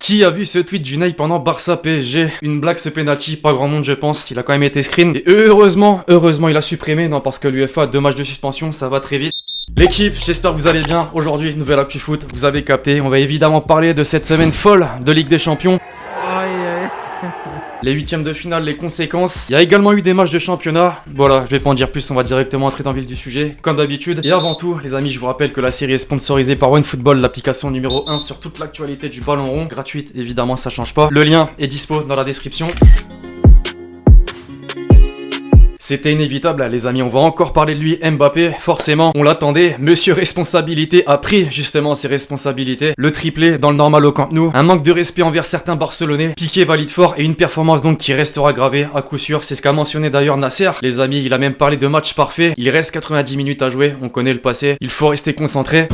Qui a vu ce tweet d'Unai pendant Barça PSG? Une blague ce penalty, pas grand monde je pense, il a quand même été screen. Et heureusement il a supprimé, non parce que l'UEFA a 2 matchs de suspension, ça va très vite. L'équipe, j'espère que vous allez bien. Aujourd'hui, nouvelle actu foot, vous avez capté, on va évidemment parler de cette semaine folle de Ligue des Champions. Les huitièmes de finale, les conséquences. Il y a également eu des matchs de championnat. Voilà, je vais pas en dire plus, on va directement entrer dans le vif du sujet, comme d'habitude. Et avant tout, les amis, je vous rappelle que la série est sponsorisée par OneFootball, l'application numéro 1 sur toute l'actualité du ballon rond. Gratuite, évidemment, ça change pas. Le lien est dispo dans la description. C'était inévitable, les amis, on va encore parler de lui, Mbappé, forcément, on l'attendait. Monsieur Responsabilité a pris justement ses responsabilités. Le triplé dans le normal au Camp Nou, un manque de respect envers certains Barcelonais, Piqué valide fort et une performance donc qui restera gravée à coup sûr. C'est ce qu'a mentionné d'ailleurs Nasser. Les amis, il a même parlé de match parfait. Il reste 90 minutes à jouer, on connaît le passé, il faut rester concentré.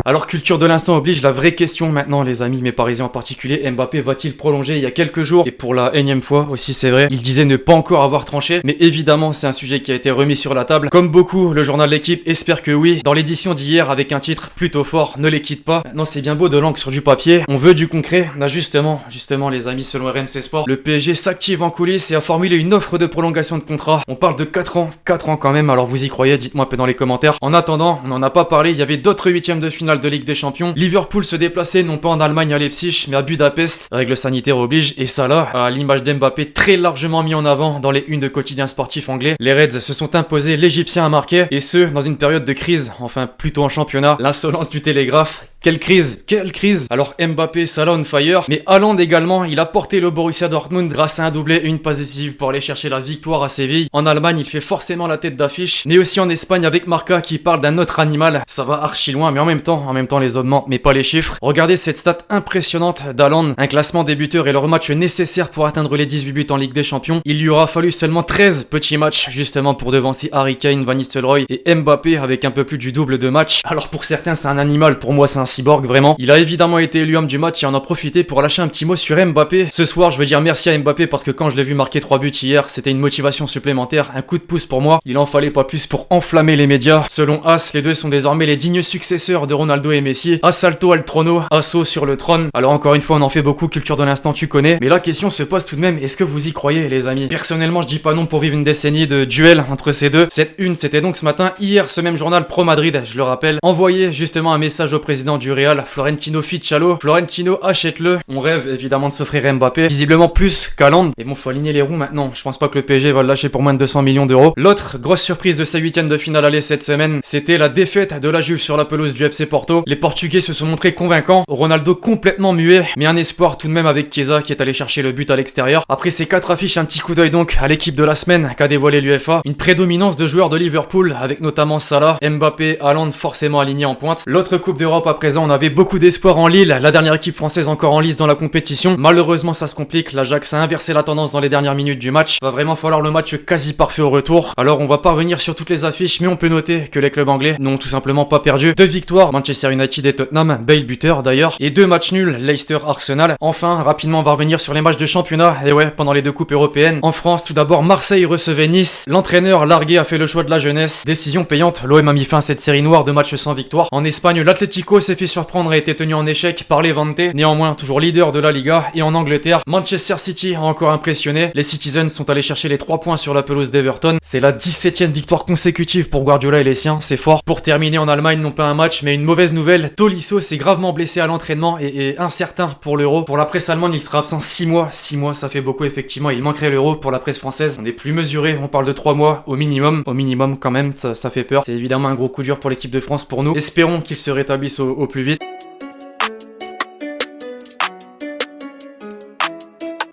Alors culture de l'instant oblige, la vraie question maintenant les amis, mes parisiens en particulier, Mbappé va-t-il prolonger? Il y a quelques jours, et pour la énième fois aussi c'est vrai, il disait ne pas encore avoir tranché, mais évidemment c'est un sujet qui a été remis sur la table. Comme beaucoup, le journal L'équipe espère que oui, dans l'édition d'hier avec un titre plutôt fort, ne les quitte pas. Maintenant c'est bien beau de l'encre sur du papier, on veut du concret. Là justement les amis, selon RMC Sport, le PSG s'active en coulisses et a formulé une offre de prolongation de contrat. On parle de 4 ans quand même, alors vous y croyez? Dites-moi un peu dans les commentaires. En attendant, on n'en a pas parlé, il y avait d'autres huitièmes de finale de Ligue des Champions. Liverpool se déplaçait non pas en Allemagne à Leipzig mais à Budapest, règles sanitaires oblige, et ça là, à l'image d'Mbappé très largement mis en avant dans les unes de quotidiens sportifs anglais. Les Reds se sont imposés, l'Égyptien a marqué, et ce dans une période de crise, enfin plutôt en championnat. L'insolence du Télégraphe. Quelle crise! Alors Mbappé, Salah on fire, mais Haaland également, il a porté le Borussia Dortmund grâce à un doublé et une passe décisive pour aller chercher la victoire à Séville. En Allemagne, il fait forcément la tête d'affiche, mais aussi en Espagne avec Marca qui parle d'un autre animal. Ça va archi loin, mais en même temps les hommes mentent, mais pas les chiffres. Regardez cette stat impressionnante d'Haaland, un classement des buteurs et leur match nécessaire pour atteindre les 18 buts en Ligue des Champions. Il lui aura fallu seulement 13 petits matchs justement pour devancer Harry Kane, Van Nistelrooy et Mbappé avec un peu plus du double de matchs. Alors pour certains c'est un animal, pour moi c'est un cyborg vraiment. Il a évidemment été élu homme du match et en a profité pour lâcher un petit mot sur Mbappé. Ce soir je veux dire merci à Mbappé parce que quand je l'ai vu marquer 3 buts hier, c'était une motivation supplémentaire, un coup de pouce pour moi. Il en fallait pas plus pour enflammer les médias. Selon As, les deux sont désormais les dignes successeurs de Ronaldo et Messi. Assalto al trono, assaut sur le trône. Alors encore une fois on en fait beaucoup, culture de l'instant tu connais, mais la question se pose tout de même, est-ce que vous y croyez les amis? Personnellement je dis pas non pour vivre une décennie de duel entre ces deux. Cette une c'était donc ce matin, hier ce même journal Pro Madrid, je le rappelle, envoyait justement un message au président du Real, Florentino Ficcialo. Florentino, achète-le. On rêve évidemment de s'offrir Mbappé, visiblement plus qu'Haaland. Et bon, faut aligner les roues maintenant. Je pense pas que le PSG va le lâcher pour moins de 200 millions d'euros. L'autre grosse surprise de sa huitième de finale aller cette semaine, c'était la défaite de la Juve sur la pelouse du FC Porto. Les Portugais se sont montrés convaincants. Ronaldo complètement muet, mais un espoir tout de même avec Chiesa qui est allé chercher le but à l'extérieur. Après ces 4 affiches, un petit coup d'œil donc à l'équipe de la semaine qu'a dévoilé l'UEFA. Une prédominance de joueurs de Liverpool avec notamment Salah, Mbappé, Haaland forcément alignés en pointe. L'autre Coupe d'Europe à présent, on avait beaucoup d'espoir en Lille, la dernière équipe française encore en lice dans la compétition. Malheureusement ça se complique, l'Ajax a inversé la tendance dans les dernières minutes du match. Va vraiment falloir le match quasi parfait au retour. Alors on va pas revenir sur toutes les affiches, mais on peut noter que les clubs anglais n'ont tout simplement pas perdu. 2 victoires, Manchester United et Tottenham, Bale buteur d'ailleurs, et 2 matchs nuls, Leicester Arsenal. Enfin, rapidement on va revenir sur les matchs de championnat, et ouais, pendant les 2 coupes européennes. En France, tout d'abord Marseille recevait Nice, l'entraîneur largué a fait le choix de la jeunesse, décision payante, l'OM a mis fin à cette série noire de matchs sans victoire. En Espagne, l'Atlético s'est fait surprendre et a été tenu en échec par les Levante, néanmoins toujours leader de la Liga. Et en Angleterre, Manchester City a encore impressionné. Les Citizens sont allés chercher les 3 points sur la pelouse d'Everton. C'est la 17e victoire consécutive pour Guardiola et les siens, c'est fort. Pour terminer en Allemagne, non pas un match, mais une mauvaise nouvelle. Tolisso s'est gravement blessé à l'entraînement et est incertain pour l'Euro. Pour la presse allemande, il sera absent 6 mois. 6 mois, ça fait beaucoup effectivement. Il manquerait l'Euro. Pour la presse française, on est plus mesuré. On parle de 3 mois au minimum. Au minimum quand même, ça fait peur. C'est évidemment un gros coup dur pour l'équipe de France pour nous. Espérons qu'il se rétablisse au plus vite.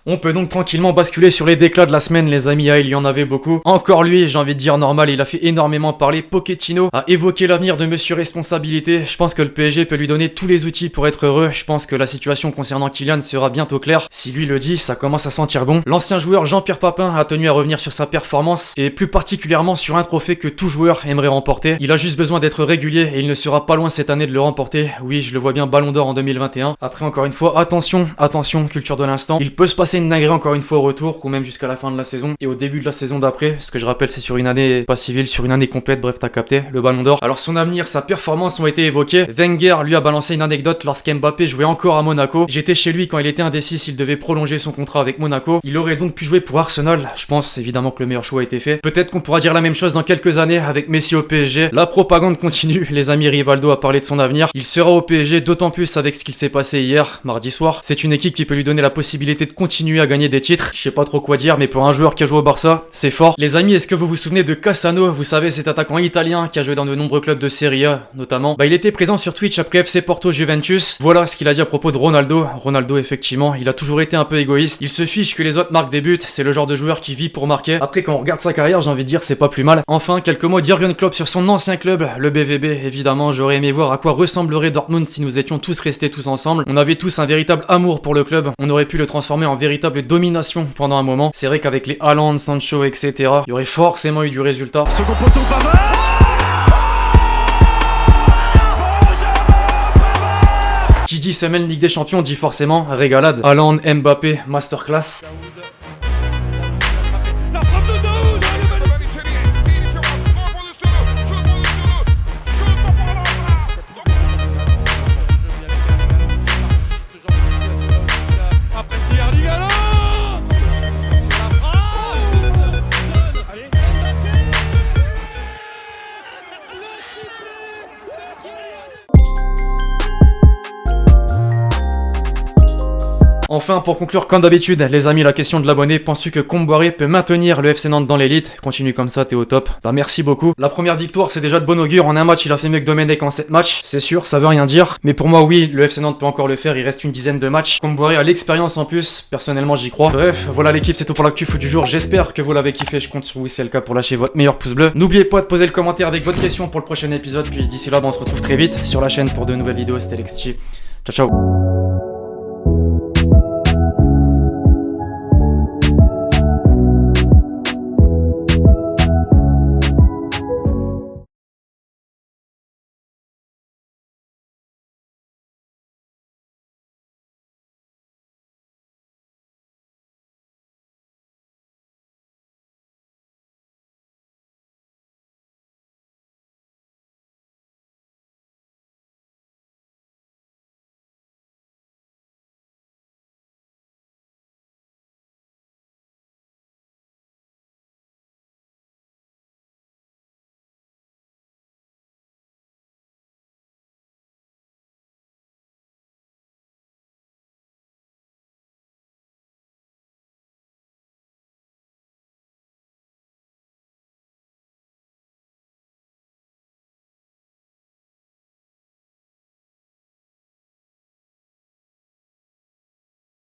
On peut donc tranquillement basculer sur les déclats de la semaine, les amis. Il y en avait beaucoup. Encore lui, j'ai envie de dire normal, il a fait énormément parler. Pochettino a évoqué l'avenir de Monsieur Responsabilité. Je pense que le PSG peut lui donner tous les outils pour être heureux. Je pense que la situation concernant Kylian sera bientôt claire. Si lui le dit, ça commence à sentir bon. L'ancien joueur Jean-Pierre Papin a tenu à revenir sur sa performance et plus particulièrement sur un trophée que tout joueur aimerait remporter. Il a juste besoin d'être régulier et il ne sera pas loin cette année de le remporter. Oui, je le vois bien Ballon d'Or en 2021. Après, encore une fois, attention, culture de l'instant. Il peut se passer passer une dinguerie encore une fois au retour, ou même jusqu'à la fin de la saison, et au début de la saison d'après, ce que je rappelle c'est sur une année pas civile, sur une année complète, bref t'as capté, le ballon d'or. Alors son avenir, sa performance ont été évoquées. Wenger lui a balancé une anecdote lorsqu'Mbappé jouait encore à Monaco. J'étais chez lui quand il était indécis s'il devait prolonger son contrat avec Monaco. Il aurait donc pu jouer pour Arsenal. Je pense évidemment que le meilleur choix a été fait. Peut-être qu'on pourra dire la même chose dans quelques années avec Messi au PSG. La propagande continue, les amis. Rivaldo a parlé de son avenir. Il sera au PSG, d'autant plus avec ce qu'il s'est passé hier, mardi soir. C'est une équipe qui peut lui donner la possibilité de continuer à gagner des titres. Je sais pas trop quoi dire, mais pour un joueur qui a joué au Barça, c'est fort. Les amis, est-ce que vous vous souvenez de Cassano? Vous savez, cet attaquant italien qui a joué dans de nombreux clubs de Serie A, notamment. Il était présent sur Twitch après FC Porto Juventus. Voilà ce qu'il a dit à propos de Ronaldo. Ronaldo, effectivement, il a toujours été un peu égoïste. Il se fiche que les autres marquent des buts. C'est le genre de joueur qui vit pour marquer. Après, quand on regarde sa carrière, j'ai envie de dire, c'est pas plus mal. Enfin, quelques mots d'Jürgen Klopp sur son ancien club, le BVB. Évidemment, j'aurais aimé voir à quoi ressemblerait Dortmund si nous étions tous restés tous ensemble. On avait tous un véritable amour pour le club. On aurait pu le transformer en véritable domination pendant un moment. C'est vrai qu'avec les Haaland, Sancho, etc., il y aurait forcément eu du résultat. Second poteau, pas mal. Qui dit semaine Ligue des Champions dit forcément régalade. Haaland, Mbappé, masterclass. La frappe de Daoud. Après Thierry Galland. Enfin, pour conclure, comme d'habitude, les amis, la question de l'abonné, penses-tu que Comboiré peut maintenir le FC Nantes dans l'élite? Continue comme ça, t'es au top. Bah merci beaucoup. La première victoire, c'est déjà de bon augure. En un match, il a fait mieux que Domenech en 7 matchs. C'est sûr, ça veut rien dire. Mais pour moi, oui, le FC Nantes peut encore le faire. Il reste une dizaine de matchs. Comboiré a l'expérience en plus. Personnellement, j'y crois. Bref, voilà l'équipe, c'est tout pour l'actu foot du jour. J'espère que vous l'avez kiffé. Je compte sur vous, si c'est le cas, pour lâcher votre meilleur pouce bleu. N'oubliez pas de poser le commentaire avec votre question pour le prochain épisode. Puis d'ici là, on se retrouve très vite sur la chaîne pour de nouvelles vidéos. C'était LexG. Ciao, ciao.